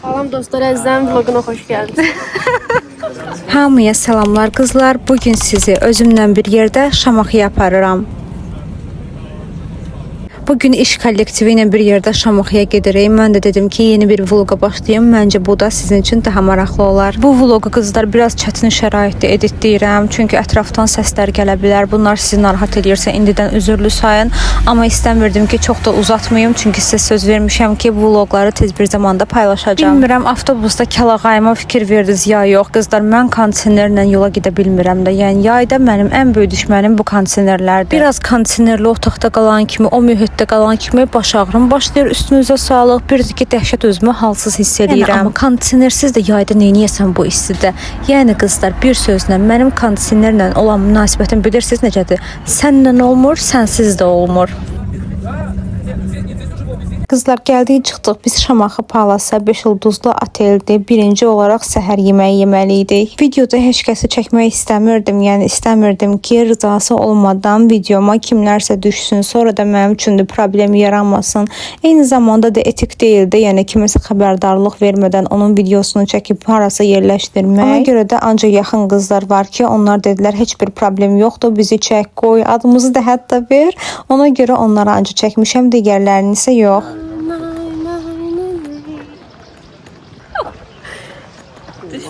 Salam dostlar, Əzizlərin vloguna xoş gəldiniz. Hamıya salamlar qızlar. Bugün sizi özümlə bir yerdə Şamaxıya aparıram. Bugün iş kollektivi ilə bir yerdə Şamaxıya gedirik. Mən də dedim ki, yeni bir vloqa başlayım. Məncə bu da sizin üçün daha maraqlı olar. Bu vloqu qızlar biraz çətin şəraitdə editləyirəm. Çünki ətrafdan səslər gələ bilər. Bunlar sizi narahat edirsə indidən üzürlü sayın. Amma istəmirdim ki, çox da uzatmayım. Çünki sizə söz vermişəm ki, bu vloqları tez bir zamanda paylaşacağam. Bilmirəm, avtobusda kəlağayıma fikir verdiniz ya yox. Qızlar, mən kondisionerlə yola gedə bilmirəm də. Yəni yayda mənim ən böyük düşmənim bu kondisionerlərdir. Biraz kondisionerli otaqda qalan kimi, o mühitdə qalan kimi baş ağrım başlayır, üstünüzə sağlıq. Bir ki, dəhşət özümü halsız hiss edirəm. Yəni, amma kondisionersiz də yayda neyniyəsən bu istidə? Yəni qızlar, bir sözlə mənim kondisionerlə olan münasibətim bilirsiniz necədir? Sənlə olmur, sənsiz də olmur. Qızlar, gəldik çıxdıq. Biz Şamaxı Palasa 5 ulduzlu oteldir. Birinci olaraq səhər yeməyi yeməliydik. Videoda heç kəsi çəkmək istəmirdim. Yəni istəmirdim ki, rızası olmadan videoma kimlərsə düşsün. Sonra da mənim üçün də problem yaranmasın. Eyni zamanda da etik deyildi. Yəni kiməsə xəbərdarlıq vermədən onun videosunu çəkib harasa yerləşdirmək. Ona görə də ancaq yaxın qızlar var ki, onlar dedilər heç bir problem yoxdur. Bizi çək, qoy, adımızı da hətta ver. Ona görə onları ancaq çəkmişəm, digərlərini isə yox.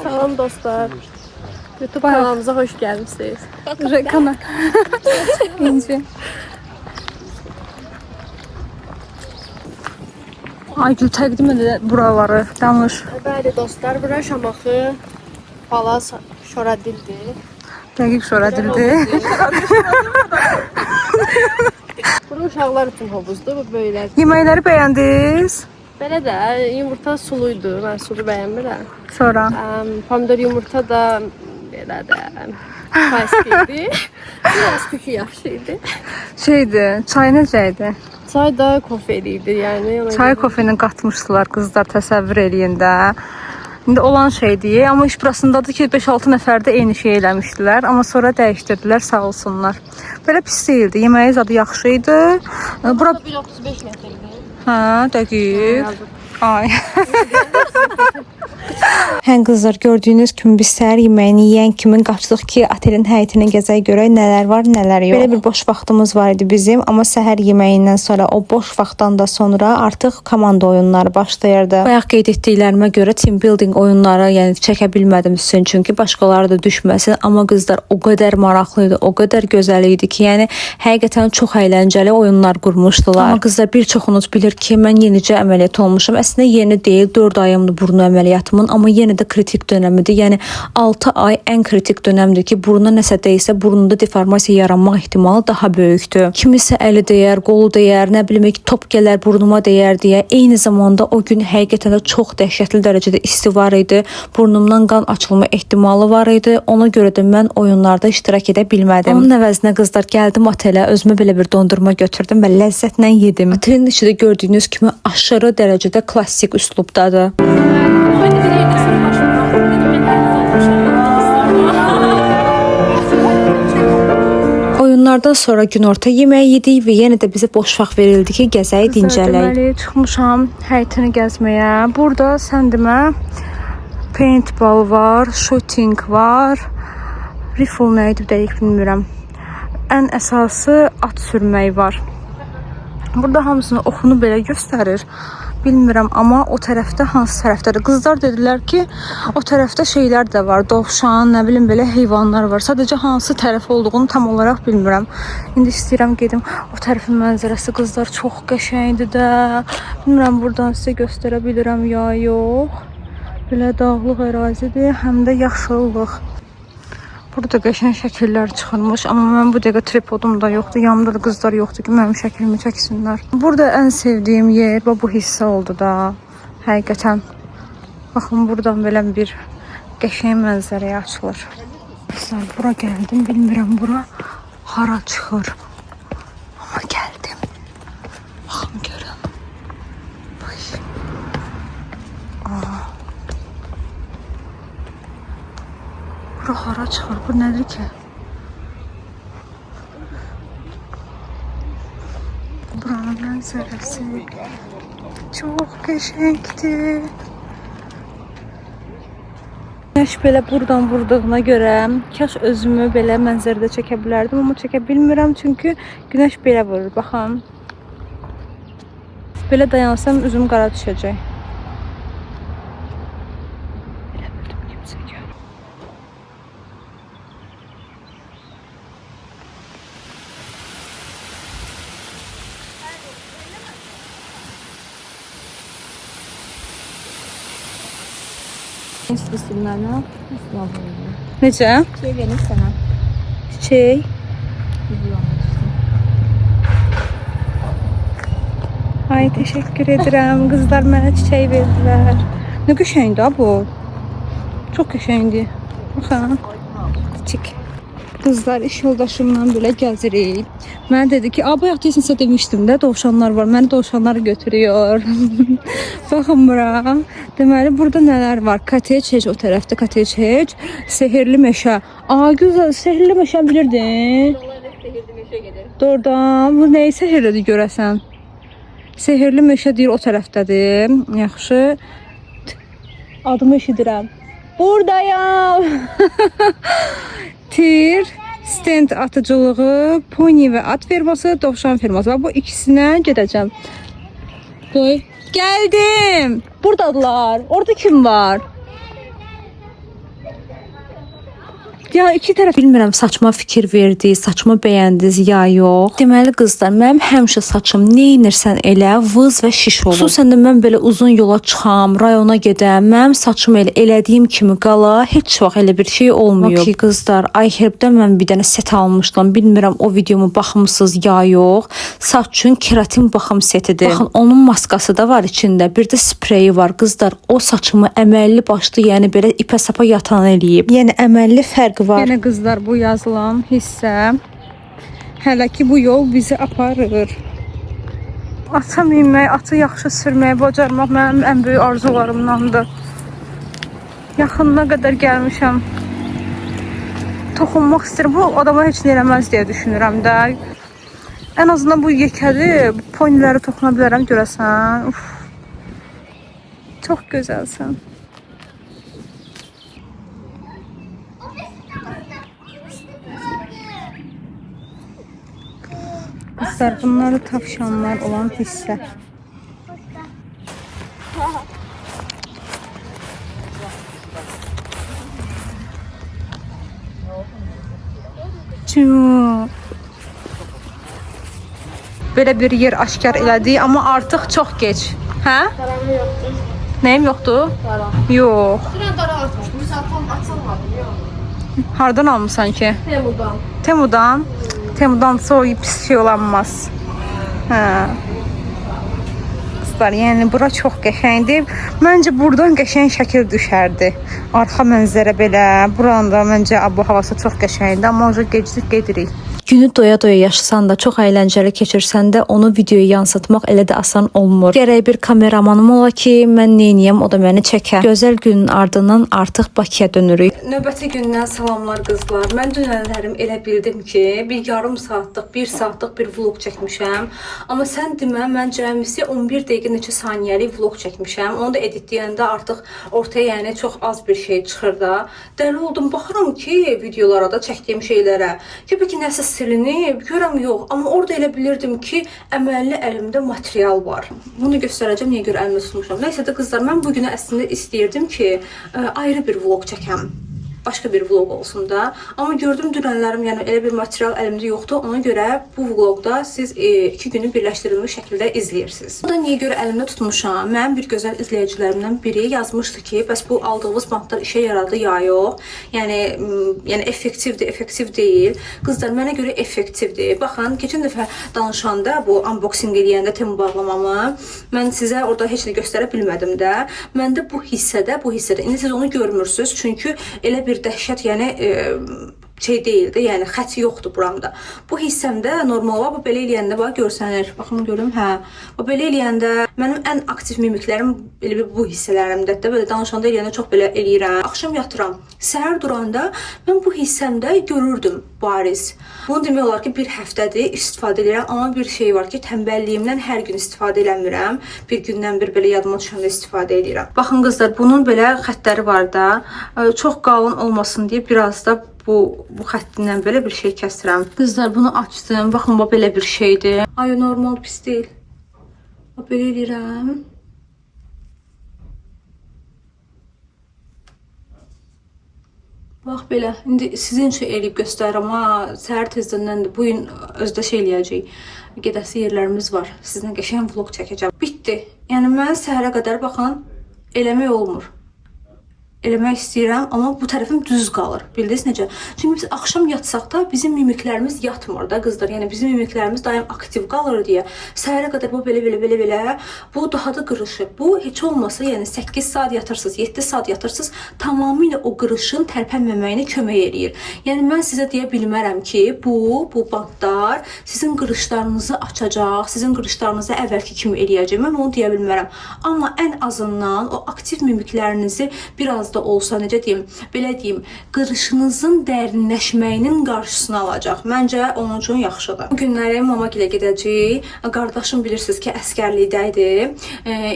Salam dostlar. YouTube kanalımıza xoş gəlmisiniz. Kanal. İnci. Aygül təqdim edə buraları, danış. Bəli dostlar, bura Şamaxı Palas Şoradildir. Dəqiq şoradildi. Bura uşaqlar üçün hovuzdur, bu böylə. Yeməkləri bəyəndiniz? Belə də yumurta suluydu, mən sulu bəyənmirəm. Sonra? Pomidor yumurta da belə də fayskiydi. Biraz kökü yaxşı idi. Çay necə idi? Çay da kofeliydi, yəni. Çay kofeni qatmışdılar qızlar, təsəvvür eləyin də. İndi olan şeydir, amma iş burasındadır ki 5-6 nəfər də eyni şey eləmişdilər, amma sonra dəyişdirdilər, sağ olsunlar. Belə pis deyildi, yeməyi zadı yaxşı idi. Bura 1.35 metrdir. Hə, dəqiq. Ay. Hə qızlar, gördüyünüz kimi biz səhər yeməyini yeyən kimi qaçdıq ki, otelin həyətinə gəzək görək nələr var, nələr yox. Belə bir boş vaxtımız var idi bizim, amma səhər yeməyindən sonra o boş vaxtdan da sonra artıq komanda oyunları başlayırdı. Bayaq qeyd etdiklərimə görə team building oyunları, yəni çəkə bilmədim sizin çünki başqaları da düşməsin, amma qızlar o qədər maraqlı idi, o qədər gözəl idi ki, yəni həqiqətən çox əyləncəli oyunlar qurmuşdular. Amma qızlar bir çoxunuz bilir ki, mən yenicə əməliyyat olmuşam. Əslində yeni deyil, 4 ayımdır burun əməliyyatımın, amma yenə də kritik dönəmidir. Yəni 6 ay ən kritik dönəmdir ki, buruna nəsə dəysə, burnunda deformasiya yaranmaq ehtimalı daha böyükdür. Kimisə əli dəyər, qolu dəyər, nə bilim ki, top gələr burnuma dəyər deyə. Eyni zamanda o gün həqiqətən də çox dəhşətli dərəcədə isti var idi. Burnumdan qan açılma ehtimalı var idi. Ona görə də mən oyunlarda iştirak edə bilmədim. Onun əvəzinə qızlar gəldim otelə, özümə belə bir dondurma götürdüm və ləzzətlə yedim. Otelin içi də gördüyünüz kimi aşırı dərəcədə klassik üslubdadır. Oyunlardan sonra günorta yeməyi yedik və yenə də bizə boş vaxt verildi ki, gəzək, dincələk. Deməli, çıxmışam həyətini gəzməyə. Burada səndimə paintball var, shooting var, rifle nə idi dəqiq bilmirəm. Ən əsası at sürmək var. Burada hamısını oxunu belə göstərir. Bilmirəm, amma o tərəfdə hansı tərəfdədir? Qızlar dedilər ki, o tərəfdə şeylər də var. Dovşan, nə bilim belə heyvanlar var. Sadəcə hansı tərəf olduğunu tam olaraq bilmirəm. İndi istəyirəm gedim. O tərəfin mənzərəsi qızlar çox qəşəngdir də. Bilmirəm, buradan sizə göstərə bilirəm ya yox. Belə dağlıq ərazidir, həm də yaşıllıq. Burada qəşəng şəkillər çıxılmış, amma mən bu dəqiqə tripodum da yoxdur, yanımda da qızlar yoxdur ki, mənim şəklimi çəksinlər. Burada ən sevdiyim yer bu hissə oldu da, həqiqətən. Baxın, buradan belə bir qəşəng mənzərəyə açılır. Qızlar, bura gəldim, bilmirəm bura hara çıxır, amma gəldim. Baxın, görün. Bura hara çıxır, bu nədir ki? Buranın mənzərəsi çox qəşəngdir. Günəş belə buradan vurduğuna görə kaş özümü belə mənzərədə çəkə bilərdim, amma çəkə bilmirəm çünki günəş belə vurur. Baxın. Belə dayansam üzüm qara düşəcək. Belə bildim kimsə gör. İstisinlərlə. Necə? Şey verir sənə. Çiçək. Ay, teşekkür edirəm. Qızlar mənə çiçək verdilər. Nə qəşəngdir bu. Çox qəşəngdir. Baxın. Çiçək. Qızlar iş yoldaşımla belə gəzirik. Mənə dedi ki, bayaq deyəsən demişdim də, dovşanlar var. Məni dovşanlar götürüyor. Baxın bura. Deməli, burada nələr var? Cottage o tərəfdə cottage. Sehirli meşə. Güzel, sehirli meşə bilirdin? Sehirli meşə gedir. Doğrudan. Bu nəyi sehirlidir görəsən? Sehirli meşə deyir o tərəfdədir. Yaxşı. Adımı eşidirəm. Buradayam. Tir, stand atıcılığı, pony və at ferması, dovşan ferması. Və bu ikisinə gedəcəm. Qoy. Gəldim. Buradadılar. Orada kim var? Ya iki tərəf bilmirəm, saçma fikir verdi, saçma bəyəndiniz ya yox. Deməli qızlar, mənim həmişə saçım neynirsən elə vız və şiş olur. Xüsusən də mən belə uzun yola çıxam, rayona gedəm, mənim saçım elə elədiyim kimi qala, heç vaxt elə bir şey olmuyor. Okey qızlar, iHerb'dən mən bir dənə set almışdım. Bilmirəm o videomu baxmısınız ya yox. Saç üçün keratin baxım setidir. Baxın, onun maskası da var içində, bir də spreyi var. Qızlar, o saçımı əməlli başlı, yəni belə ipə sapa yatan eləyib. Yəni əməlli fərqi var. Yenə qızlar, bu yazılan hissə hələ ki bu yol bizi aparır. Ata minmək, atı yaxşı sürməyi bacarmaq mənim ən böyük arzularımdandır. Yaxınına qədər gəlmişəm. Toxunmaq istəyirəm. Bu adama heç nə eləməz deyə düşünürəm də. Ən azından bu yekəli, bu poniləri toxuna bilərəm görəsən. Uf. Çox gözəlsən. Kızlar, bunları tavşanlar olan hissə. Böyle bir yer aşkar elədi, amma artıq çox geç. Hə? Qaranı yoxdur. Nəyim yoxdur? Qaran. Yox. Dünən qara atmış. Müsafam açılmadı. Yox. Hardan almışsan ki? Temudan. Temudan. Temudan o pis şey olanmaz. Hə. Kızlar, yəni bura çox qəşəngdir. Məncə buradan qəşəng şəkil düşərdi. Arxa mənzərə belə. Buranın da məncə bu havası çox qəşəngdir, amma o gecikdik gedirik. Günü doya-doya yaşasan da, çox əyləncəli keçirsən də, onu videoya yansıtmaq elə də asan olmur. Gərək bir kameramanım ola ki, mən neyniyəm, o da məni çəkə. Gözəl günün ardından artıq Bakıya dönürük. Növbəti gündən salamlar qızlar. Mən dünənlərim elə bildim ki, bir yarım saatlıq, 1 saatlıq bir vlog çəkmişəm. Amma sən demə, mən cəmisi 11 dəqiqə neçə saniyəlik vlog çəkmişəm. Onu da editləyəndə artıq ortaya yəni çox az bir şey çıxır da. Dəli oldum, baxıram ki, videolara da çəkdiyim şeylərə. Ki, bəlkə nəsə silinib, görəm yox. Amma orada elə bilirdim ki, əməlli əlimdə material var. Bunu göstərəcəm, niyə görə əlimdə tutmuşam. Nəysə də qızlar, mən bugünə əslində istəyirdim ki, ayrı bir vlog çəkəm. Başqa bir vlog olsun da. Amma gördüm dünənlərim, yəni elə bir material əlimdə yoxdur. Ona görə bu vlogda siz 2 günü birləşdirilmiş şəkildə izləyirsiniz. Bu da niyə görə əlimdə tutmuşam? Mənim bir gözəl izləyicilərimdən biri yazmışdı ki, bəs bu aldığınız bantlar işə yaradı ya yox? Yəni effektivdir, effektiv deyil. Qızlar, mənə görə effektivdir. Baxın, keçən dəfə danışanda, bu unboxing eləyəndə Temu bağlamamı, mən sizə orada heç nə göstərə bilmədim də. Məndə bu hissədə, indi siz onu görmürsünüz. Çünki elə bir dəhşət, yəni şey deyildi, yəni xətt yoxdur buramda. Bu hissəmdə normal olaraq bu belə eləyəndə bax görsənir. Baxın görüm, hə. Bu belə eləyəndə mənim ən aktiv mimiklərim elə bir bu hissələrimdədir də. Belə danışanda eləyəndə çox belə eləyirəm. Axşam yatıram, səhər duranda mən bu hissəmdə görürdüm bariz. Bunu demək olar ki, bir həftədir istifadə edirəm, amma bir şey var ki, tənbəlliyimdən hər gün istifadə eləmirəm. Bir gündən bir belə yadıma düşəndə istifadə edirəm. Baxın qızlar, bunun belə xəttləri var da. Çox qalın olmasın deyə biraz da bu xəttindən belə bir şey kəsirəm. Qızlar, bunu açdım. Baxın, bu belə bir şeydir. Ay, normal pis deyil. Belə edirəm. Bax belə. İndi sizin üçün eləyib göstərirəm. Səhər tezdəndən də bu gün özdə şey eləyəcək. Gedəsi yerlərimiz var. Sizinlə qəşəng vlog çəkəcəm. Bitdi. Yəni mən səhərə qədər baxın eləmək olmur. Eləmək istəyirəm, amma bu tərəfim düz qalır. Bildiniz necə? Çünki biz axşam yatsaq da bizim mimiklərimiz yatmır da qızlar. Yəni bizim mimiklərimiz daim aktiv qalır deyə. Səhərə qədər bu belə bu daha da qırışır. Bu heç olmasa, yəni 8 saat yatırsınız, 7 saat yatırsınız, tamamilə o qırışın tərpənməməyinə kömək eləyir. Yəni mən sizə deyə bilmərəm ki, bu bantlar sizin qırışlarınızı açacaq, sizin qırışlarınızı əvvəlki kimi eləyəcək. Mən onu deyə bilmərəm. Amma ən azından o aktiv mimiklərinizi biraz da olsa, necə deyim, belə deyim, qırışınızın dərinləşməyinin qarşısını alacaq. Məncə onun üçün yaxşıdır. Bu günləri mama gilə gedəcək. Qardaşım bilirsiniz ki, əskərlikdə idi.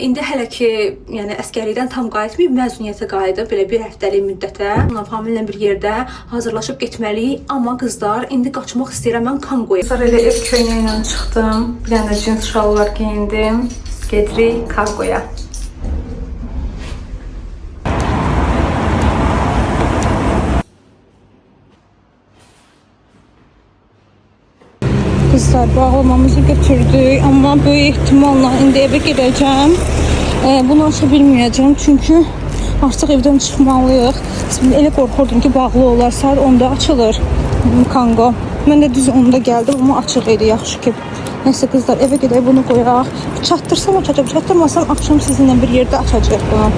İndi hələ ki, yəni əskərlikdən tam qayıtmayıb, məzuniyyətə qayıdıb, belə bir həftəlik müddətə. Onunla familiyla bir yerdə hazırlaşıb getməliyik. Amma qızlar, indi qaçmaq istəyirəm mən Kongoya. Qızlar, elə ev köynəyi ilə çıxdım. Bir dənə də cins şalvar geyindim. Gedirik Kongoya. Qızlar, bağlamamızı götürdük, amma böyük ehtimalla indi evə gedəcəm. Bunu aça bilməyəcəm, çünki artıq evdən çıxmalıyıq. Elə qorxurdum ki, bağlı olar, saat 10-da açılır Kongo. Mən də düz 10-da gəldim, amma açıq idi, yaxşı ki. Neyse qızlar, evə gedək, bunu qoyaq. Çatdırsam açacağım, çatdırmasam axşam sizinlə bir yerdə açacaq bunu.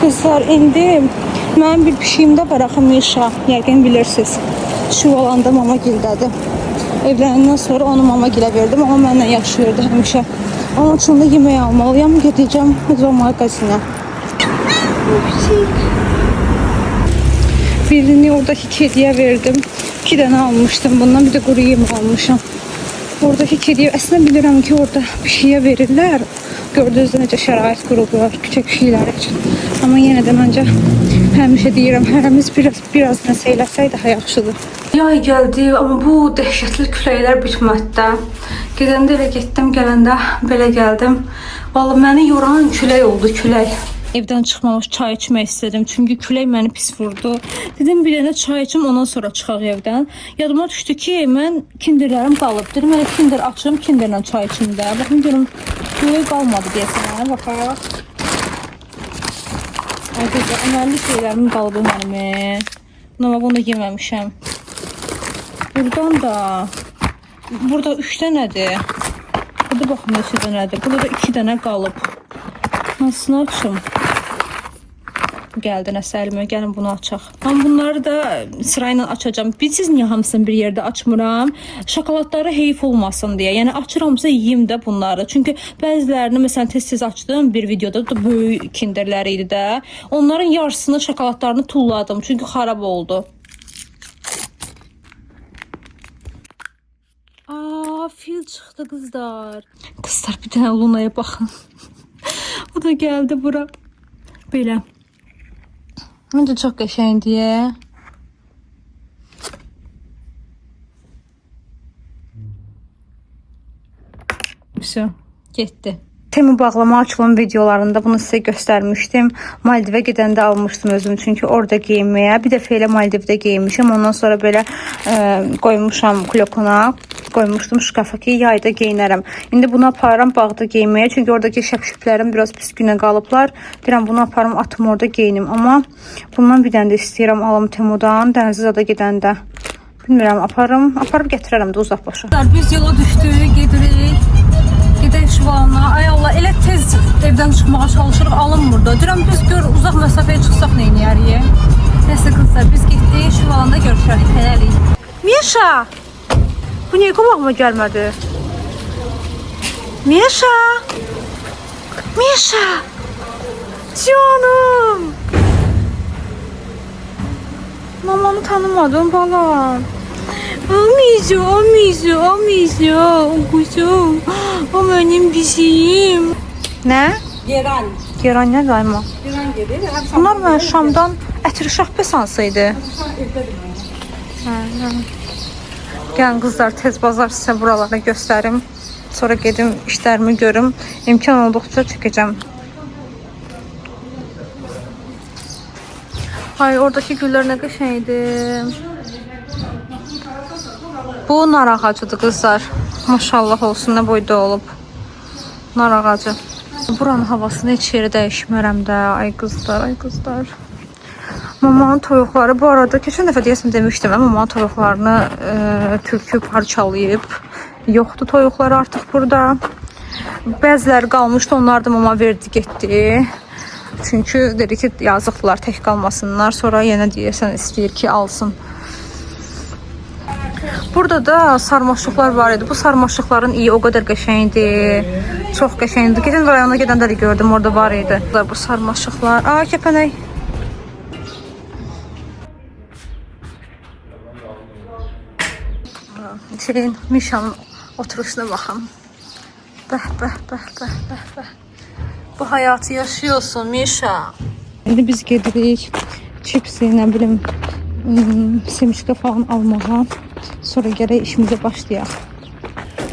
Qızlar, indi mənim bir pişiyimdə var, axı Mişa, yəqin bilirsiniz. Şuvalanda mama gildədir. Evlənəndən sonra onu mama gilə verdim, amma mənlə yaşayırdı həmişə. Onun üçün də yemək almalıyam, gedəcəm zoomagazinə. Birini oradakı kediyə verdim. 2 dənə almışdım bundan, bir də quru yem almışam. Oradakı kediyə, əslində bilirəm ki, orada pişiyə verirlər. Gördünüz necə şərait qurublar küçük pişiklər üçün. Amma yenə də məncə həmişə deyirəm, hərəmiz biraz nəsə eləsək daha yaxşıdır. Yay gəldi, amma bu dəhşətli küləklər bitmədi də. Gedəndə elə getdim, gələndə belə gəldim. Vallahi məni yoran külək oldu, külək. Evdən çıxmamış çay içmək istədim, çünki külək məni pis vurdu. Dedim, bir dənə çay içim, ondan sonra çıxaq evdən. Yadıma düşdü ki, mən kinderlərim qalıb. Dedim, elə kinder açım, kinderlə çay içim də. Baxın, görüm, külək qalmadı deyəsən, baxaq. Ay, qızlar, əməlli şeylərimin qalıb mənim. Amma bunu yeməmişəm. Buradan da, burada 3 dənədir. Burada baxın, neçə dənədir. Burada da 2 dənə qalıb. Hansını açım? Gəldi nəsə əlimə, gəlin bunu açaq. Amma bunları da sırayla açacağım. Siz niyə hamısını bir yerdə açmıram? Şokoladları heyif olmasın deyə. Yəni açıramsa yeyim də bunları. Çünki bəzilərini məsələn tez-tez açdım bir videoda da böyük kinderləri idi də. Onların yarısını şokoladlarını tulladım çünki xarab oldu. Fil çıxdı qızlar. Qızlar, bir dənə Luna'ya baxın. O da gəldi bura. Belə. Məncə çox qəşəngdir. Все, getdi. Temu bağlama açılan videolarında bunu sizə göstərmişdim. Maldivə gedəndə almışdım özüm, çünki orada geyinməyə. Bir dəfə elə Maldivdə geyinmişəm. Ondan sonra belə qoymuşam klokuna. Qoymuşdum şkafa ki, yayda geyinərəm. İndi bunu aparıram bağda geyinməyə, çünki oradakı şəpşüplərim biraz pis günə qalıblar. Deyirəm, bunu aparım, atım orada geyinim. Amma bundan bir dənə də istəyirəm alım Temudan, Dənizada gedəndə. Bilmirəm, aparıb gətirərəm də uzaq başa. Biz yola düşdük, gedirik. Gedək Şuvalına. Ay Allah, elə tez evdən çıxmağa çalışırıq, alınmır da. Deyirəm, biz gör uzaq məsafəyə çıxsaq nə eləyərik? Neyse kızlar, biz getdik, şu alanda görüşərik, hələlik. Mişa! Bu niyə qabağıma gəlmədi? Mişa! Mişa! Canım! Mamanı tanımadım balam. Amisha, Amisha, Amisha, kuzum. O benim pişiyim. Ne? Geran. Geran ne daima? Geran gelir. Bunlar mən Şamdan ətir şahbəs alsaydı. Gəlin qızlar, tez bazar sizə buraları göstərim. Sonra gedim işlərimi görüm. İmkan olduqca çəkəcəm. Ay, oradakı güllər nə qəşəngdir. Bu nar ağacıdır qızlar. Maşallah olsun, nə boyda olub. Nar ağacı. Buranın havasını heç yeri dəyişmərəm də. Ay qızlar, ay qızlar. Mamanın toyuqları, bu arada keçən dəfə deyəsən demişdim, mamanın toyuqlarını tülkü parçalayıb. Yoxdur toyuqlar artıq burada. Bəziləri qalmışdı, onlar da mama verdi, getdi. Çünki dedi ki, yazıqlar, tək qalmasınlar. Sonra yenə deyəsən istəyir ki, alsın. Burada da sarmaşıqlar var idi. Bu sarmaşıqların iyi o qədər qəşəngdir. Çox qəşəngdir. Geçən rayona gedəndə də gördüm, orada var idi. Bu sarmaşıqlar. Aa, kəpənək. Şeyin, Mişanın oturuşuna baxın. Bəh, bəh, bəh, bəh, bəh, bəh. Bu hayatı yaşıyorsun Mişa. İndi biz gedirik çipsi, nə bilim, semişka falan almağa. Sonra gərək işimizə başlayaq.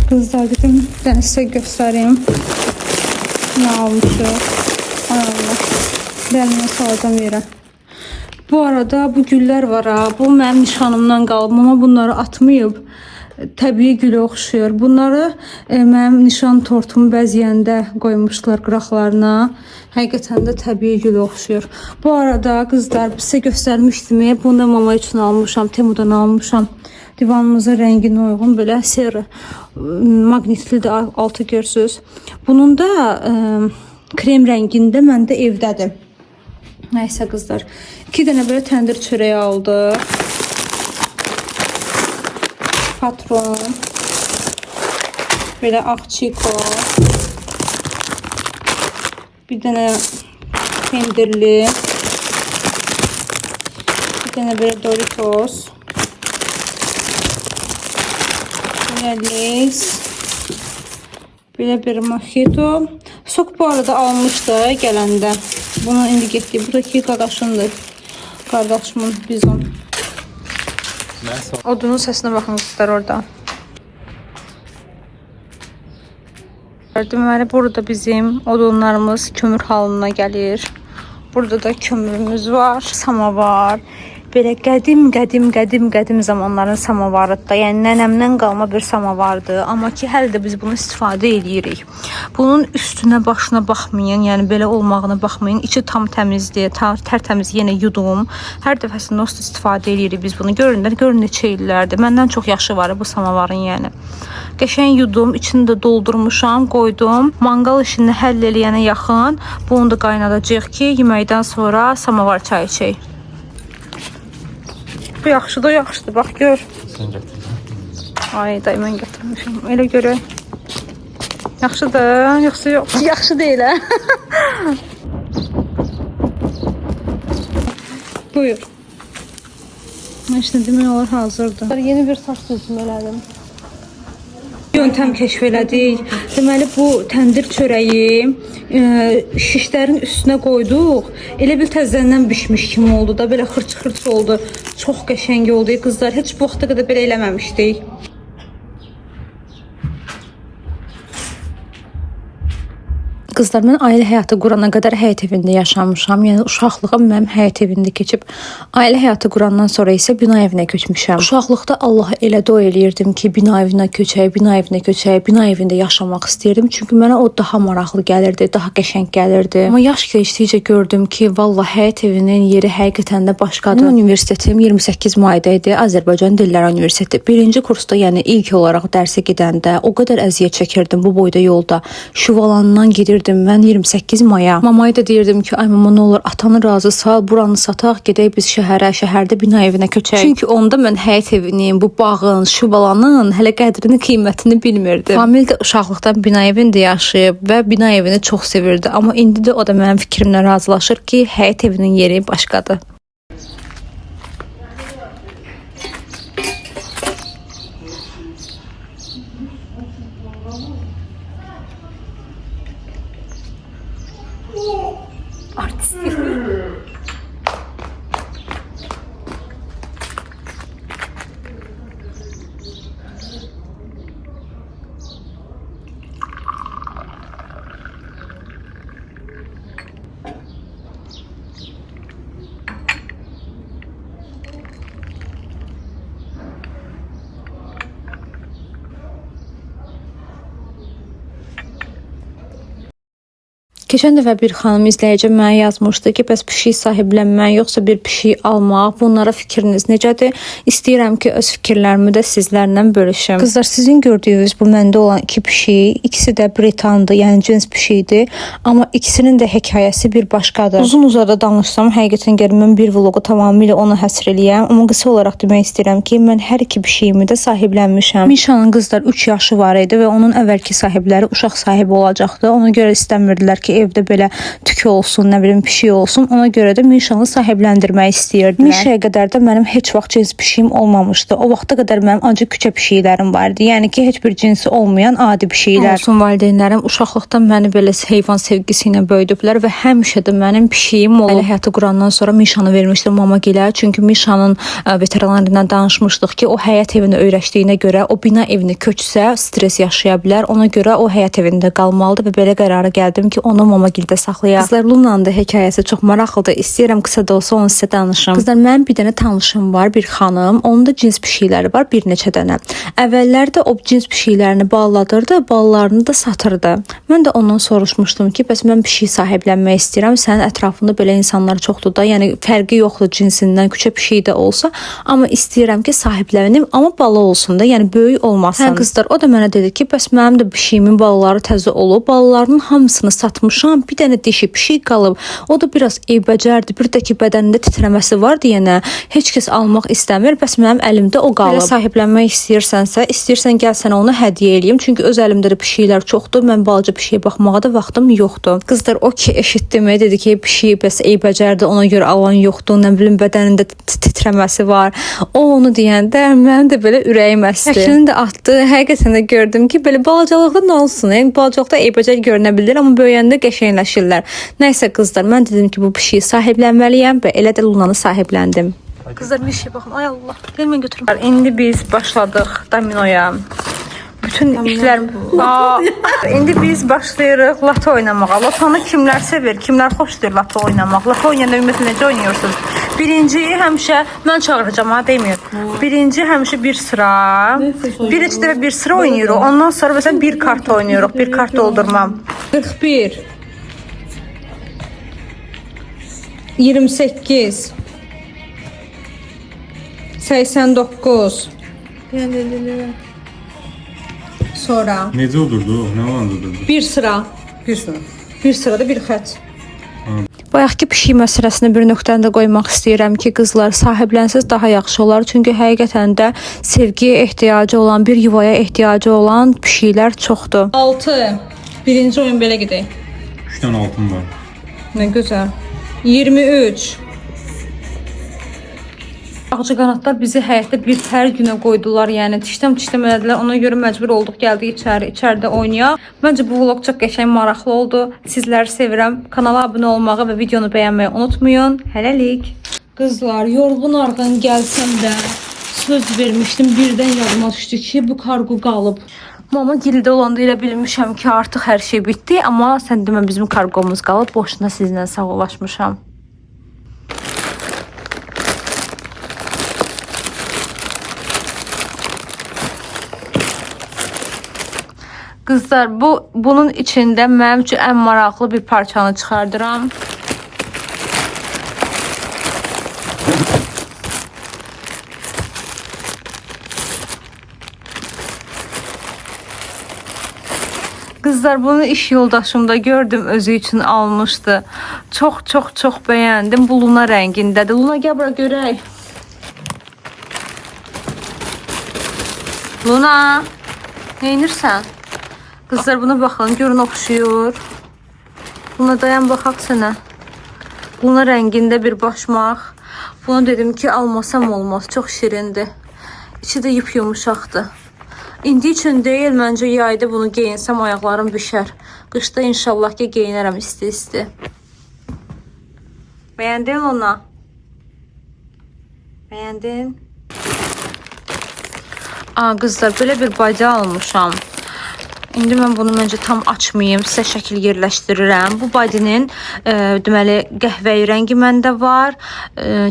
Qızlar, dedim, ben sizə göstəreyim. Nə almışıq? Ay Allah. Dəlimə salacam yerə. Bu arada bu güllər var ha. Bu mənim nişanımdan qalıb. Ama bunları atmayıb. Təbii gülə oxşuyur. Bunları mənim nişan tortumu bəzəyəndə qoymuşlar qıraqlarına. Həqiqətən də təbii gülə oxşuyur. Bu arada qızlar, sizə göstərmişdim. Bunu da mama üçün almışam. Temudan almışam. Divanımızın rəngine uyğun belə seri magnitli də altı görsünüz. Bunun da krem rəngində məndə evdədir. Nəysə qızlar. 2 dənə belə təndir çörəyi aldıq. Patron. Belə ağ çiko. Bir dənə pendirli. Bir dənə belə Doritos. Lis. Belə bir mojito. Sok bu arada almışdı gələndə. Bunu indi getdi. Bu da ki qaqaşındır. Qardaşımın bizon. Odunun səsinə baxın qızlar orada. Deməli, burada bizim odunlarımız kömür halına gəlir. Burada da kömürümüz var. Samavar. Belə qədim zamanların samavarıdır. Yəni nənəmdən qalma bir samavardır. Amma ki hələ də biz bunu istifadə edirik. Bunun üstünə, başına baxmayın. Yəni belə olmağına baxmayın. İçi tam təmizdir. Tərtəmiz yenə yudum. Hər dəfəsində istifadə edirik biz bunu. Görün neçə illərdir. Məndən çox yaşı var bu samavarın yəni. Qəşəng yudum, içini də doldurmuşam, qoydum. Manqal işini həll eləyənə yaxın bunu da qaynadacağıq ki, yeməkdən sonra samavar çayı içək. Bu yaxşıdır, yaxşıdır. Bax gör. Sən gətirdin. Ay, day mən gətirmişəm. Elə görək. Yaxşıdır, yoxsa yox. Yaxşı deyil, hə? Buyur. İşte demək olar hazırdır. Yeni bir saç düzüm elədim. Yöntem keşf elədik. Deməli bu təndir çörəyi şişlərin üstünə qoyduq. Elə bil təzədən bişmiş kimi oldu da, belə xırç-xırç oldu. Çox qəşəng oldu. Qızlar heç bu vaxta qədər belə eləməmişdik. Qızlar, mən ailə həyatı qurana qədər həyət evində yaşamışam. Yəni uşaqlığım mənim həyət evində keçib. Ailə həyatı qurandan sonra isə bina evinə köçmüşəm. Uşaqlıqda Allaha elə dua eləyirdim ki, bina evinə köçək, bina evində yaşamaq istəyirdim. Çünki mənə o daha maraqlı gəlirdi, daha qəşəng gəlirdi. Amma yaş keçdikcə gördüm ki, vallahi həyət evinin yeri həqiqətən də başqadır. Mənim universitetim 28 mayda idi. Azərbaycan Dilləri Universiteti. 1-ci kursda, yəni ilk olaraq dərsə gedəndə o qədər əziyyət çəkirdim bu boyda yolda. Şuvalandan gedirdim gedirdim mən 28 maya. Mamaya da deyirdim ki, ay mama nə olur atanı razı sal, buranı sataq, gedək biz şəhərə, şəhərdə bina evinə köçək. Çünki onda mən həyət evinin, bu bağın, şubalanın hələ qədrini, qiymətini bilmirdim. Famil də uşaqlıqdan bina evində yaşayıb və bina evini çox sevirdi. Amma indi də o da mənim fikrimlə razılaşır ki, həyət evinin yeri başqadır. Keçən dəfə bir xanım izləyici mənə yazmışdı ki, bəs pişik sahiblənmək yoxsa bir pişik almaq, bunlara fikriniz necədir? İstəyirəm ki, öz fikirlərimi də sizlərlə bölüşüm. Qızlar, sizin gördüyünüz bu məndə olan iki pişik, ikisi də Britandır, yəni cins pişikdir, amma ikisinin də hekayəsi bir başqadır. Uzun uzadı danışsam, həqiqətən gəlir mən bir vlogu tamamilə ona həsr eləyəm, amma qısa olaraq demək istəyirəm ki, mən hər iki pişiyimi də sahiblənmişəm. Mişanın qızlar 3 yaşı var idi və onun əvvəlki sahibləri uşaq sahibi olacaqdı. Ona görə istəmirdilər ki, evdə belə tükü olsun, nə bilim pişik olsun. Ona görə də Mişanı sahibləndirmək istəyirdilər. Mişaya qədər də mənim heç vaxt cins pişiyim olmamışdı. O vaxta qədər mənim ancaq küçə pişiklərim vardı. Yəni ki, heç bir cinsi olmayan adi pişiklər. Olsun, valideynlərim uşaqlıqdan məni belə heyvan sevgisi ilə böyüdüblər və həmişə də mənim pişiyim olub. Elə həyata qurandan sonra Mişanı vermişdim mamagilə. Çünki Mişanın veteranlarından danışmışdıq ki, o həyat evini öyrəşdiyinə görə o bina evini köçsə stres yaşaya bilər. Ona görə o həyat evində qalmalıdır və belə qərara gəldim ki, onu mamagildə saxlayaq. Qızlar, Luna'nın da hekayəsi çox maraqlıdır. İstəyirəm qısa da olsa onu sizə danışım. Qızlar, mənim bir dənə tanışım var, bir xanım. Onun da cins pişikləri var, bir neçə dənə. Əvvəllərdə o cins pişiklərini balladırdı, ballarını da satırdı. Mən də ondan soruşmuşdum ki, bəs mən pişik sahiblənmək istəyirəm. Sənin ətrafında belə insanlar çoxdur da, yəni fərqi yoxdur cinsindən, küçə pişiyi də olsa, amma istəyirəm ki, sahiblənim, amma bala olsun da, yəni böyük olmasın. Hə qızlar, o da mənə dedi ki, bəs mənim də pişiyimin balaları təzə olub, balalarının hamısını satmışam, bir dənə dişi pişik qalıb. O da biraz eybəcərdir, bir də ki, bədənində titrəməsi var deyənə, heç kəs almaq istəmir, bəs mənim əlimdə o qalıb. Belə sahiblənmək istəyirsənsə, istəyirsən gəl sənə onu hədiyyə eləyim, çünki öz əlimdə də pişiklər çoxdur, mən balaca pişiyə baxmağa da vaxtım yoxdur. Qızlar, o ki, eşitdimi, dedi ki, pişik bəs eybəcərdir, ona görə alan yoxdur, nə bilim, bədənində titrəməsi var. O onu deyəndə mənim də belə ürəyim əsdi. Əksini də atdı, həqiqətən də gördüm ki, belə balacalıqda nə olsun, yəni balacalıqda eybəcər görünə bilər, amma böyüyəndə qəşəngləşirlər. Nəysə qızlar, mən dedim ki, bu pişiyi sahiblənməliyəm və elə də Luna'nı sahibləndim. Qızlar, bir şey baxın, ay Allah, gəl mən götürüm. İndi biz başladıq dominoya. Bütün işlər... İndi biz başlayırıq lato oynamağa. Latonu kimlər sevir, kimlər xoşdur lato oynamaq? Lato oynayanda ümumiyyətlə necə oynuyorsunuz? Birinci həmişə, mən çağıracağım, ha, demir. Birinci həmişə bir sıra, bir neçə dəfə bir sıra oynayırıq. Ondan sonra məsələn bir kart oynayırıq, bir kart doldurmam. 41 28 89 sonra Necə olurdu? Nə olurdu? bir sıra bir sırada bir xətt. Bayaqki pişik məsələsini bir nöqtəni də qoymaq istəyirəm ki, qızlar sahiblənsiz daha yaxşı olar. Çünki həqiqətən də sevgiyə ehtiyacı olan, bir yuvaya ehtiyacı olan pişiklər çoxdur. 6. Birinci oyun belə gedək. 3 dənə altın var. Nə gözəl. 23. Ağcaqanadlar bizi həyətdə bir hər günə qoydular, yəni tişdəm elədilər. Ona görə məcbur olduq, gəldik içəridə oynayaq. Məncə bu vlog çox qəşəng, maraqlı oldu. Sizləri sevirəm. Kanala abunə olmağı və videonu bəyənməyi unutmayın. Hələlik. Qızlar, yorğun arğın gəlsəm də söz vermişdim. Birdən yadıma düşdü ki, bu kargo qalıb. Mama gildə olanda elə bilmişəm ki, artıq hər şey bitdi. Amma sən demə, bizim kargomuz qalıb. Boşuna sizinlə sağollaşmışam. Qızlar, bunun içində mənim üçün ən maraqlı bir parçanı çıxardıram. Kızlar bunu iş yoldaşımda gördüm, özü üçün almışdı. Çox bəyəndim. Bu Luna rəngindədir. Luna gəl bura görək. Luna, neynirsən? Kızlar buna baxın, görün oxşuyur. Luna dayan baxaq sənə. Luna rəngində bir başmaq. Bunu dedim ki almasam olmaz, çox şirindir. İçi də yumuşaqdır. İndi üçün deyil, məncə yayda bunu geyinsəm ayaqlarım bişər. Qışda inşallah ki geyinərəm isti-isti. Bəyəndin Luna? Bəyəndin? Qızlar, belə bir bacı almışam. İndi mən bunu məncə tam açmayayım, sizə şəkil yerləşdirirəm. Bu badinin deməli qəhvəyi rəngi məndə var,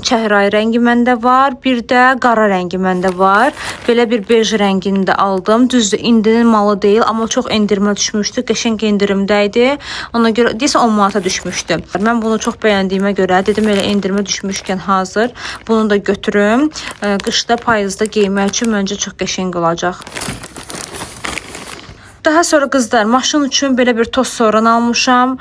çəhrayı rəngi məndə var, bir də qara rəngi məndə var. Belə bir bej rəngini də aldım. Düzdür, indinin malı deyil, amma çox endirmə düşmüşdü. Qəşəng endirimdə idi. Ona görə deyəsə 10 manata düşmüşdü. Mən bunu çox bəyəndiyimə görə dedim elə endirmə düşmüşkən hazır. Bunu da götürüm. Qışda, payızda geymək üçün məncə çox qəşəng olacaq. Daha sonra kızlar maşın üçün belə bir toz soğan almışam.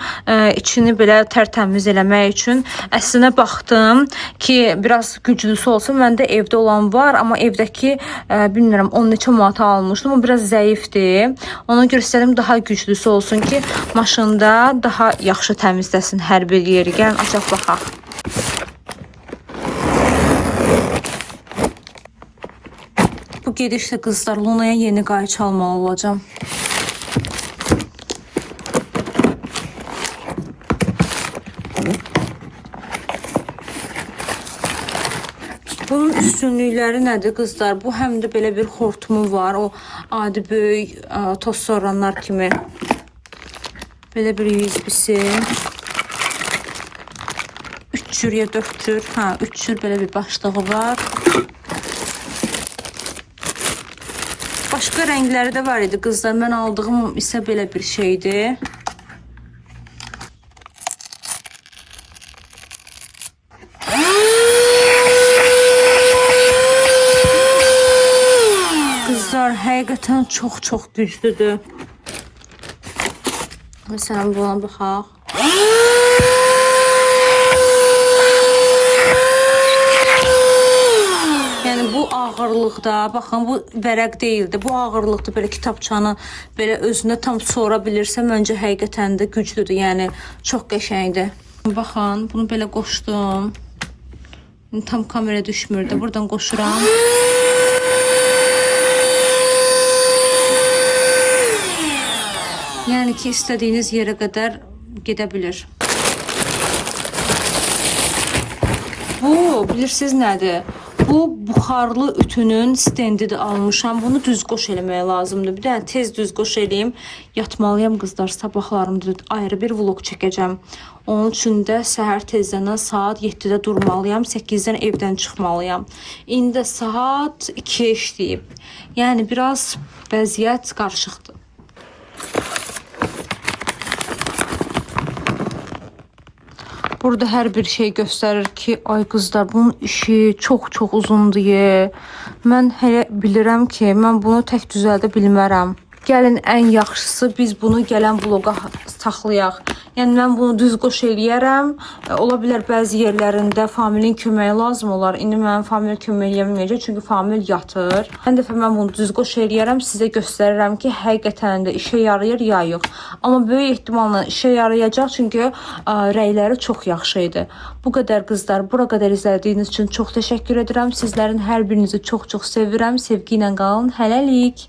İçini belə tərtəmiz eləmək üçün. Əslinə baxdım ki biraz güclüsü olsun. Məndə evdə olan var, amma evdəki bilmirəm 10 neçə manata almışdım. O biraz zəifdir. Ona görə istədim daha güclüsü olsun ki maşında daha yaxşı təmizləsin hər bir yeri. Gəlin açaq baxaq. Bu gedişdə kızlar Luna'ya yeni qayçı almalı olacağım. Bunun üstünlükləri nədir qızlar? Bu həm də belə bir xortumu var. O adi böyük toz soranlar kimi. Belə bir USB-si. 3 cür ya 4 cür. 3 cür belə bir başlığı var. Başqa rəngləri də var idi qızlar. Mən aldığım isə belə bir şeydir. Kızlar həqiqətən çox güclüdür. Məsələn buna baxaq. Yəni bu ağırlıqda, baxın bu vərəq deyildi. Bu ağırlıqda belə kitabçanı belə özünə tam sora bilirsə məncə həqiqətən də güclüdür. Yəni çox qəşəngdir. Baxın, bunu belə qoşdum. Tam kamera düşmürdü. Buradan qoşuram. Yəni ki, istədiyiniz yerə qədər gedə bilir. Bu, bilirsiniz nədir? Bu buxarlı ütünün stendidir almışam. Bunu düz qoş eləməyə lazımdır. Bir dənə tez düz qoş eləyim. Yatmalıyam qızlar. Sabahlarımda ayrı bir vlog çəkəcəm. Onun üçün də səhər tezdən saat 7-də durmalıyam. 8-dən evdən çıxmalıyam. İndi saat 2 işləyib. Yəni biraz vəziyyət qarışıqdır. Burada hər bir şey göstərir ki, ay qızlar, bunun işi çox uzundur. Mən hələ bilirəm ki, mən bunu tək düzəldə bilmərəm. Gəlin ən yaxşısı biz bunu gələn vloqa saxlayaq. Yəni mən bunu düz qoş eləyərəm. Ola bilər bəzi yerlərində familin köməyi lazım olar. İndi mənim famil kömək eləyə bilməyəcək, çünki famil yatır. Hər dəfə mən bunu düz qoş eləyərəm, sizə göstərirəm ki, həqiqətən də işə yarayır ya yox. Amma böyük ehtimalla işə yarayacaq, çünki rəyləri çox yaxşı idi. Bu qədər qızlar, bura qədər izlədiyiniz üçün çox təşəkkür edirəm. Sizlərin hər birinizi çox sevirəm. Sevgi ilə qalın. Hələlik.